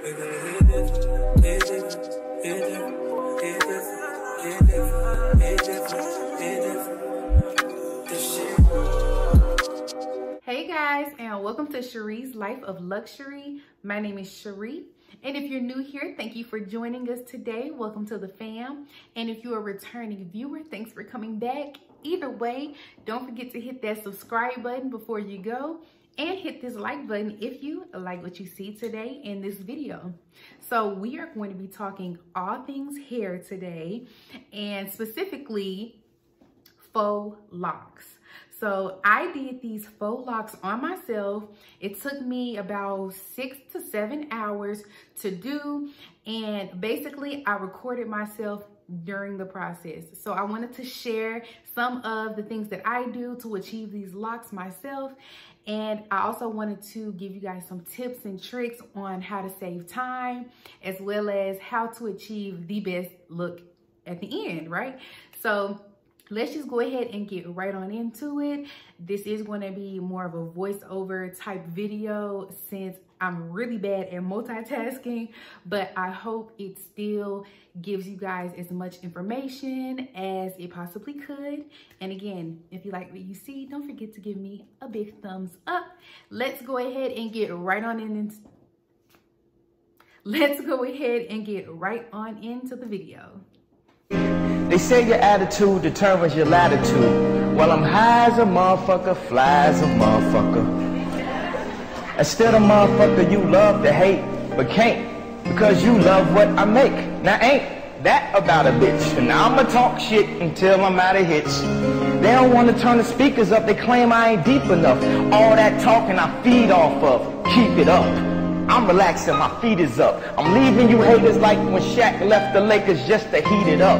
Hey guys, and welcome to Cherie's Life of Luxury. My name is Cherie, and if you're new here, thank you for joining us today. Welcome to the fam. And if you're a returning viewer, thanks for coming back. Either way, don't forget to hit that subscribe button before you go, and hit this like button if you like what you see today in this video. So we are going to be talking all things hair today, and specifically faux locks. So I did these faux locks on myself. It took me about 6 to 7 hours to do, and basically I recorded myself during the process. So I wanted to share some of the things that I do to achieve these locks myself. And I also wanted to give you guys some tips and tricks on how to save time, as well as how to achieve the best look at the end, right? So let's just go ahead and get right on into it. This is going to be more of a voiceover type video since I'm really bad at multitasking, but I hope it still gives you guys as much information as it possibly could. And again, if you like what you see, don't forget to give me a big thumbs up. Let's go ahead and get right on into the video. They say your attitude determines your latitude. Well, I'm high as a motherfucker, fly as a motherfucker. And still a motherfucker you love to hate, but can't, because you love what I make. Now ain't that about a bitch? And now I'ma talk shit until I'm out of hits. They don't want to turn the speakers up, they claim I ain't deep enough. All that talking I feed off of, keep it up. I'm relaxing, my feet is up. I'm leaving you haters like when Shaq left the Lakers just to heat it up.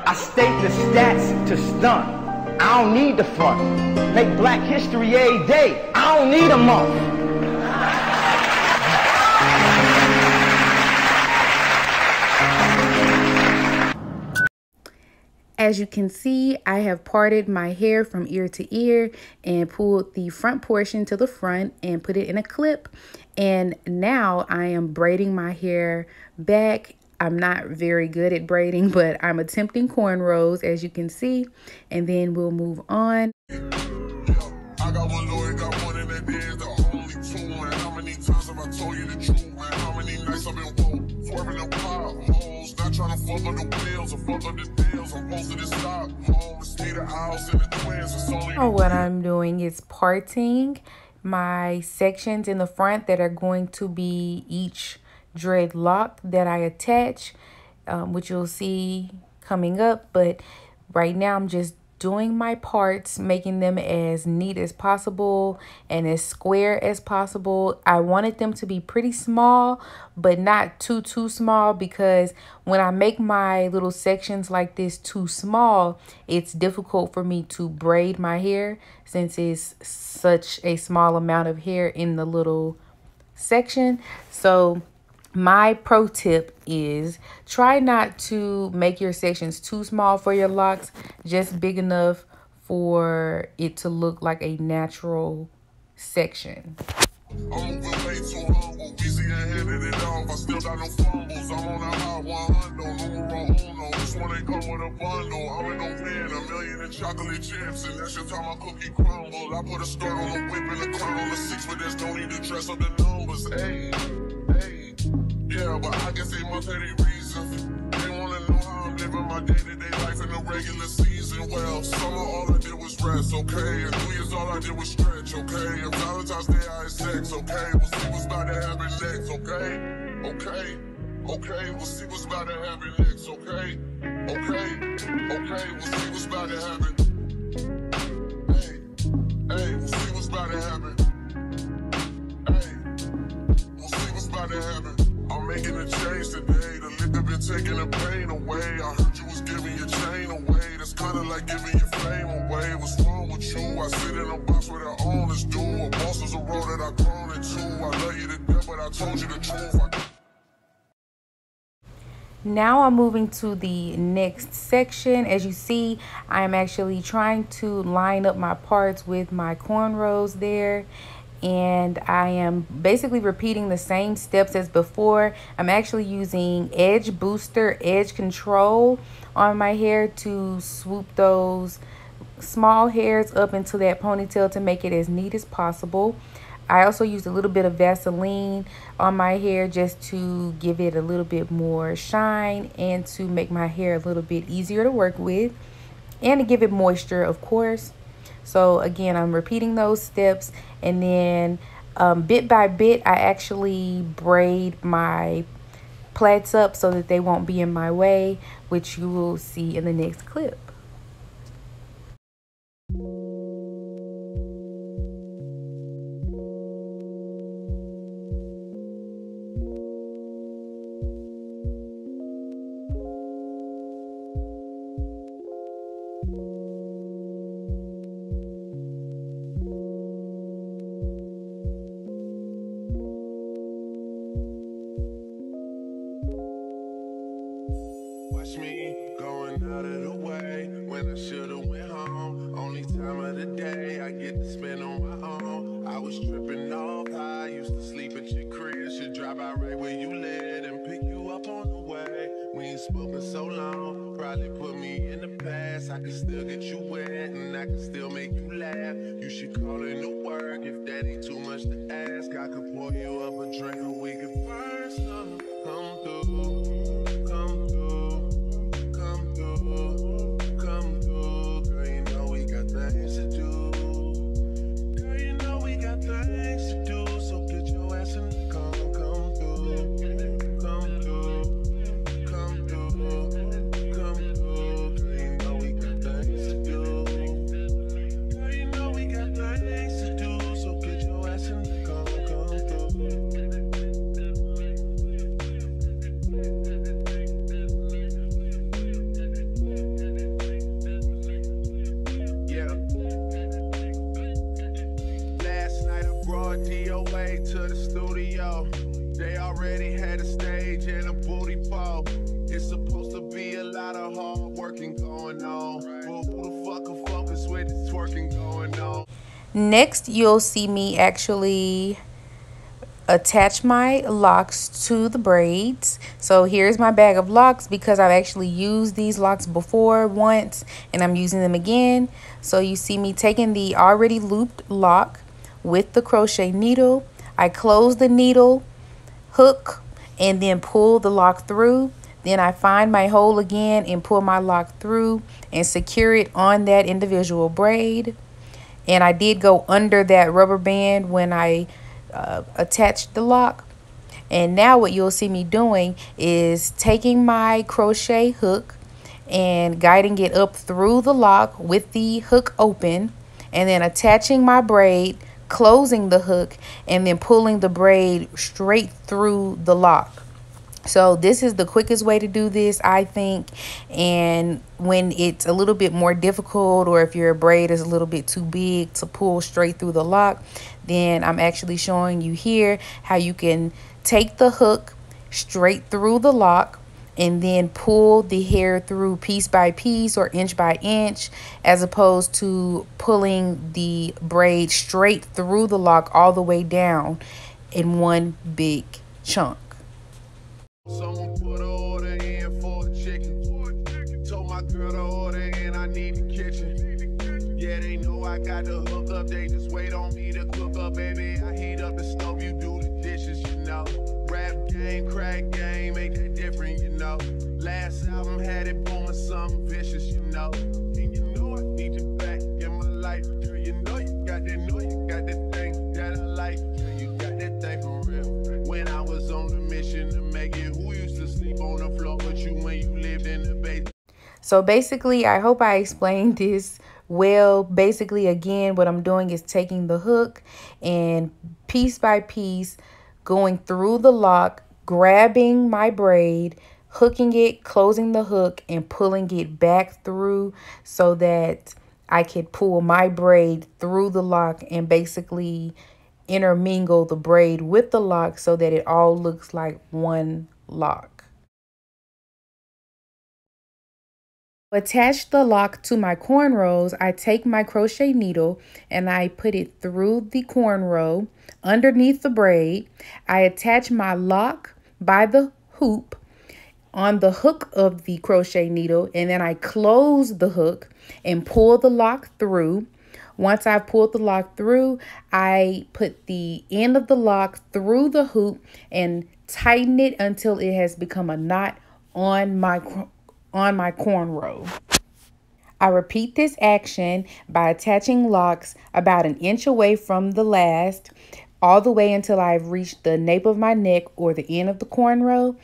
I state the stats to stunt. I don't need the front. Make Black History every day. I don't need a month. As you can see, I have parted my hair from ear to ear and pulled the front portion to the front and put it in a clip. And now I am braiding my hair back. I'm not very good at braiding, but I'm attempting cornrows, as you can see, and then we'll move on. I got one lawyer, got one in that day, the only two. And how many times have I told you the truth? And how many nights I've been woke, swerving the potholes, not trying to fuck on the wheels or fuck on the deals. I'm posted to stop home, see the owls and the twins. It's only what I'm doing is parting my sections in the front that are going to be each dreadlock that I attach, which you'll see coming up. But right now I'm just doing my parts, making them as neat as possible and as square as possible. I wanted them to be pretty small, but not too small, because when I make my little sections like this too small, it's difficult for me to braid my hair since it's such a small amount of hair in the little section. So my pro tip is try not to make your sections too small for your locks, just big enough for it to look like a natural section. I'm moving way too humble, easy and handed it off. I still got no fumbles. I'm on a hot 100, numero uno. This one ain't come with a bundle. I'm in no pen, $1 million in chocolate chips, and that's just how my cookie crumbled. I put a skirt on the whip and a crown on the 6, but there's no need to dress up the numbers. Hey, yeah, but I guess they must have their reasons. They wanna know how I'm living my day-to-day life in the regular season. Well, summer all I did was rest, okay? And New Year's all I did was stretch, okay? And Valentine's Day I had sex, okay? We'll see what's about to happen next, okay? We'll see what's about to happen next, okay? We'll see what's about to happen. Hey, we'll see what's about to happen. We'll see what's about to happen. I'm making a change today. The liquor been taking the pain away. I heard you was giving your chain away. That's kinda like giving your fame away. What's wrong with you? I sit in a box where the owners do. A boss is a road that I've grown into. I love you to death, but I told you the truth. Now I'm moving to the next section. As you see, I'm actually trying to line up my parts with my cornrows there. and I am basically repeating the same steps as before. I'm actually using Edge Booster, Edge Control on my hair to swoop those small hairs up into that ponytail to make it as neat as possible. I also used a little bit of Vaseline on my hair just to give it a little bit more shine and to make my hair a little bit easier to work with and to give it moisture, of course. So again, I'm repeating those steps, and then bit by bit, I actually braid my plaits up so that they won't be in my way, which you will see in the next clip. Watch me going out of the way when I should've went home. Only time of the day I get to spend on my own. I was tripping off high, used to sleep at your crib. Should drive out right where you live and pick you up on the way. We ain't spoken so long, probably put me in the past. I can still get you wet and I can still make you laugh. You should call in to work if that ain't too much to ask. I could pour you up a drink or we could burn some. Come through, come through, come through, come through. Girl, you know we got things to do. Girl, you know we got things to do. So get your ass in the car, come through, come through, come through, come through. Girl, you know we got things to do. Girl, you know we got things to do. So get your ass in the car, come through. DOA to the studio. They already had a stage and a booty pole. It's supposed to be a lot of hard working going on. But who the fuck can focus with this twerking going on? Next, you'll see me actually attach my locks to the braids. So here's my bag of locks because I've actually used these locks before once and I'm using them again. So you see me taking the already looped lock with the crochet needle. I close the needle hook and then pull the lock through. Then I find my hole again and pull my lock through and secure it on that individual braid. And I did go under that rubber band when I attached the lock. And now what you'll see me doing is taking my crochet hook and guiding it up through the lock with the hook open, and then attaching my braid, closing the hook, and then pulling the braid straight through the lock. So this is the quickest way to do this, I think. And when it's a little bit more difficult, or if your braid is a little bit too big to pull straight through the lock, then I'm actually showing you here how you can take the hook straight through the lock and then pull the hair through piece by piece or inch by inch, as opposed to pulling the braid straight through the lock all the way down in one big chunk. Someone put an order in for a chicken. Told my girl to order in, I need the kitchen. Yeah, they know I got the hook up, they just wait on me to cook up, baby. I heat up the stove, you do the dishes, you know. Rap game, crack game, make that different, you know. Last album had it booming, something vicious, you know. And you know I need you back in my life. Girl, you know you got that thing that I like. Girl, you got that thing for real. When I was on the mission to make it, who used to sleep on the floor with you when you lived in the basement? So basically, I hope I explained this well. Basically, again, what I'm doing is taking the hook and piece by piece going through the lock, grabbing my braid, hooking it, closing the hook, and pulling it back through so that I could pull my braid through the lock and basically intermingle the braid with the lock so that it all looks like one lock. Attach the lock to my cornrows. I take my crochet needle and I put it through the cornrow underneath the braid. I attach my lock by the hoop on the hook of the crochet needle, and then I close the hook and pull the lock through. Once I've pulled the lock through, I put the end of the lock through the hoop and tighten it until it has become a knot on my cornrow. I repeat this action by attaching locks about an inch away from the last, all the way until I've reached the nape of my neck or the end of the cornrow.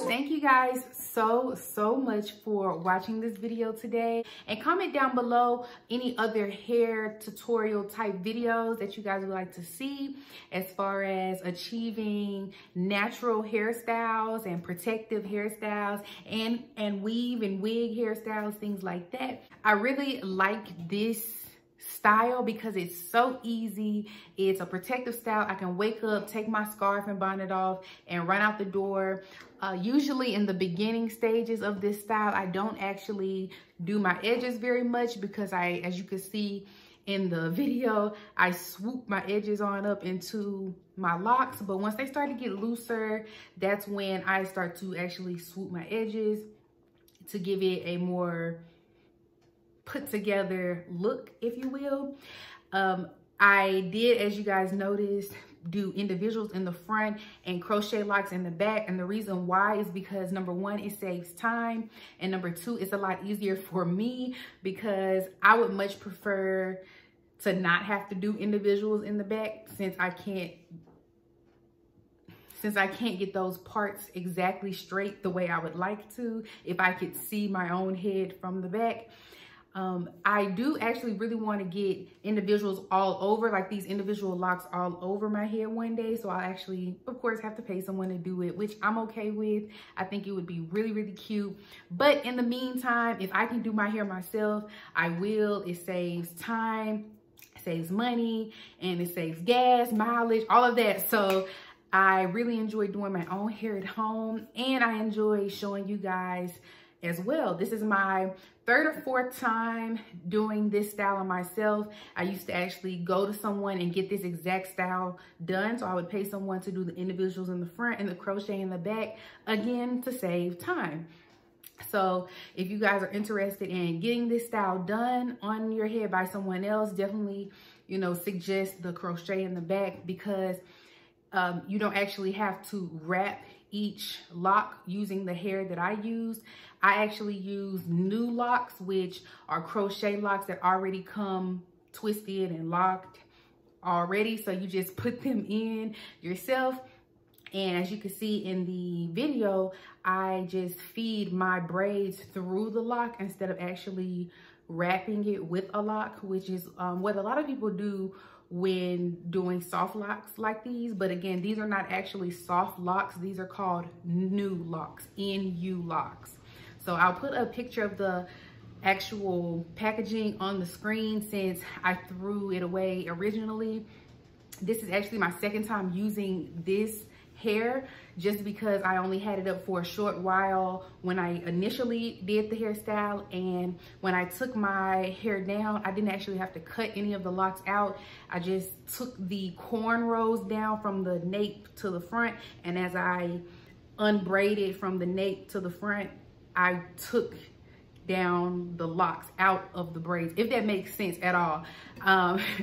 Thank you guys so much for watching this video today, and comment down below any other hair tutorial type videos that you guys would like to see as far as achieving natural hairstyles and protective hairstyles and weave and wig hairstyles, things like that. I really like this style because it's so easy. It's a protective style. I can wake up, take my scarf and bonnet off and run out the door. Usually in the beginning stages of this style, I don't actually do my edges very much because as you can see in the video, I swoop my edges on up into my locks. But once they start to get looser, that's when I start to actually swoop my edges to give it a more put together look, if you will. I did, as you guys noticed, do individuals in the front and crochet locks in the back, and the reason why is because number one, it saves time, and number two, it's a lot easier for me because I would much prefer to not have to do individuals in the back since I can't get those parts exactly straight the way I would like to if I could see my own head from the back. I do actually really want to get individuals all over, like these individual locks all over my hair one day. So I'll actually, of course, have to pay someone to do it, which I'm okay with. I think it would be really cute. But in the meantime, if I can do my hair myself, I will. It saves time, it saves money, and it saves gas, mileage, all of that. So I really enjoy doing my own hair at home, and I enjoy showing you guys as well. This is my third or fourth time doing this style on myself. I used to actually go to someone and get this exact style done. So I would pay someone to do the individuals in the front and the crochet in the back, again, to save time. So if you guys are interested in getting this style done on your head by someone else, definitely, you know, suggest the crochet in the back because you don't actually have to wrap each lock using the hair that I use. I actually use new locks, which are crochet locks that already come twisted and locked already. So you just put them in yourself. And as you can see in the video, I just feed my braids through the lock instead of actually wrapping it with a lock, which is what a lot of people do when doing soft locks like these. But again, these are not actually soft locks. These are called new locks, NU locks. So I'll put a picture of the actual packaging on the screen since I threw it away originally. This is actually my second time using this hair just because I only had it up for a short while when I initially did the hairstyle, and when I took my hair down, I didn't actually have to cut any of the locks out. I just took the cornrows down from the nape to the front, and as I unbraided from the nape to the front, I took down the locks out of the braids, if that makes sense at all.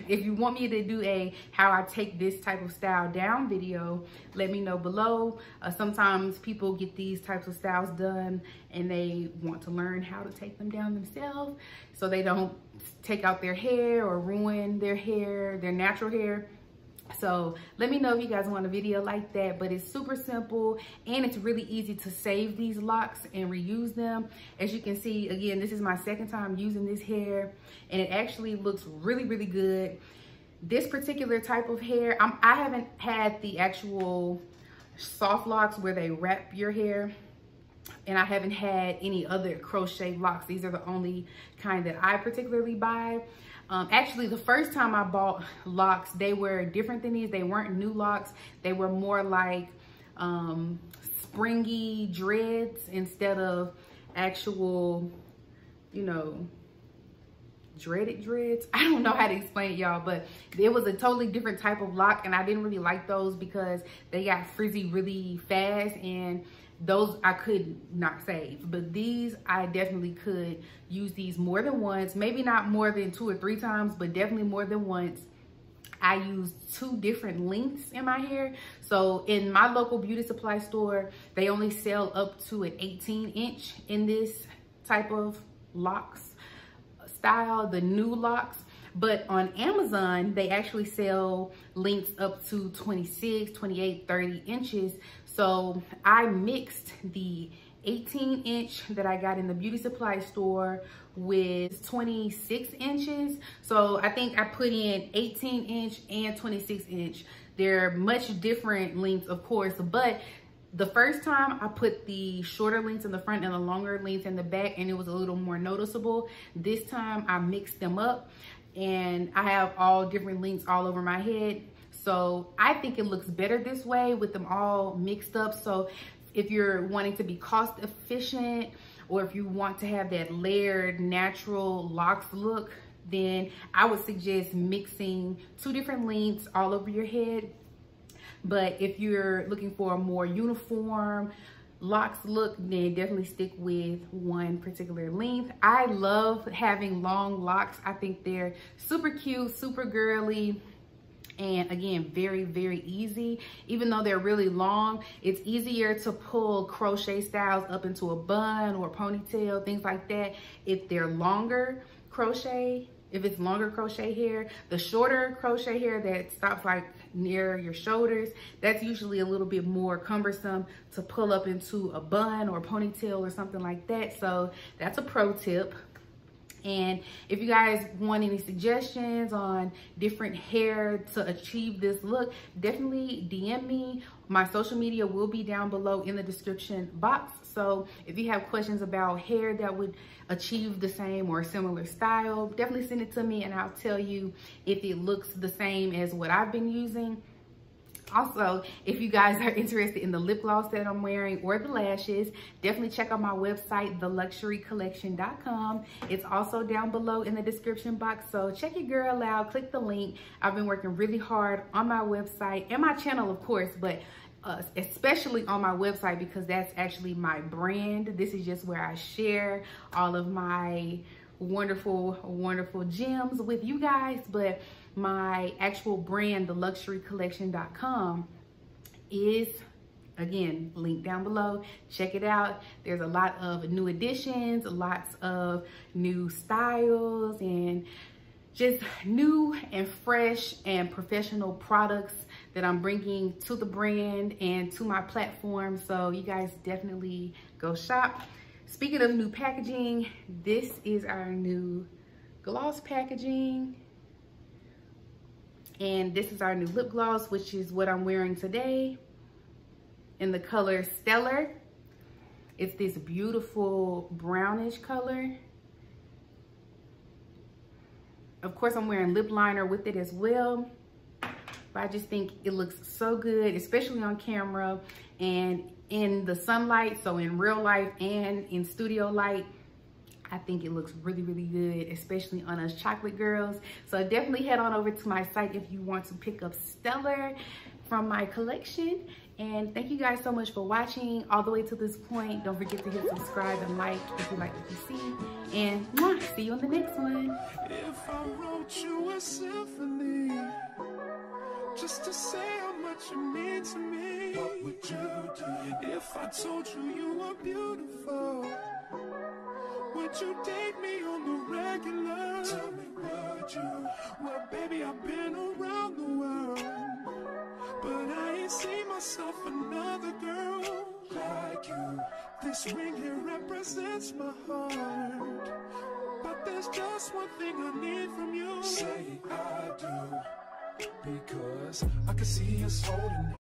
If you want me to do a how I take this type of style down video, let me know below. Sometimes people get these types of styles done and they want to learn how to take them down themselves so they don't take out their hair or ruin their hair, their natural hair. So let me know if you guys want a video like that, but it's super simple and it's really easy to save these locks and reuse them. As you can see, again, this is my second time using this hair and it actually looks really, really good. This particular type of hair, I haven't had the actual soft locks where they wrap your hair, and I haven't had any other crochet locks. These are the only kind that I particularly buy. Actually, the first time I bought locks, they were different than these. They weren't new locks. They were more like springy dreads instead of actual, you know, dreaded dreads. I don't know how to explain it, y'all, but it was a totally different type of lock, and I didn't really like those because they got frizzy really fast, and those I could not save. But these, I definitely could use these more than once, maybe not more than 2 or 3 times, but definitely more than once. I used 2 different lengths in my hair. So in my local beauty supply store, they only sell up to an 18-inch in this type of locks style, the new locks. But on Amazon, they actually sell lengths up to 26, 28, 30 inches. So I mixed the 18-inch that I got in the beauty supply store with 26 inches. So I think I put in 18-inch and 26-inch. They're much different lengths, of course, but the first time I put the shorter lengths in the front and the longer lengths in the back, and it was a little more noticeable. This time I mixed them up, and I have all different lengths all over my head. So I think it looks better this way with them all mixed up. So if you're wanting to be cost efficient, or if you want to have that layered natural locks look, then I would suggest mixing 2 different lengths all over your head. But if you're looking for a more uniform locks look, then definitely stick with one particular length. I love having long locks. I think they're super cute, super girly, and again, very, very easy. Even though they're really long, it's easier to pull crochet styles up into a bun or ponytail, things like that. If they're longer crochet, if it's longer crochet hair, the shorter crochet hair that stops like near your shoulders, that's usually a little bit more cumbersome to pull up into a bun or ponytail or something like that. So that's a pro tip. And if you guys want any suggestions on different hair to achieve this look, definitely DM me. My social media will be down below in the description box. So if you have questions about hair that would achieve the same or a similar style, definitely send it to me and I'll tell you if it looks the same as what I've been using. Also, if you guys are interested in the lip gloss that I'm wearing or the lashes, definitely check out my website, theluxurycollection.com. It's also down below in the description box, so check your girl out, click the link. I've been working really hard on my website and my channel, of course, but especially on my website because that's actually my brand. This is just where I share all of my wonderful, wonderful gems with you guys, but my actual brand, theluxurycollection.com, is again linked down below. Check it out. There's a lot of new additions, lots of new styles, and just new and fresh and professional products that I'm bringing to the brand and to my platform. So you guys definitely go shop. Speaking of new packaging, this is our new gloss packaging. And this is our new lip gloss, which is what I'm wearing today in the color Stellar. It's this beautiful brownish color. Of course, I'm wearing lip liner with it as well. but I just think it looks so good, especially on camera and in the sunlight. So in real life and in studio light, I think it looks really, really good, especially on us chocolate girls. So definitely head on over to my site if you want to pick up Stellar from my collection. And thank you guys so much for watching all the way to this point. Don't forget to hit subscribe and like if you like what you see. And see you on the next one. If I wrote you a symphony, just to say how much you mean to me, what would you do? If I told you you were beautiful, would you date me on the regular? Tell me, would you? Well, baby, I've been around the world, but I ain't seen myself another girl like you. This ring here represents my heart, but there's just one thing I need from you. Say I do, because I can see us holding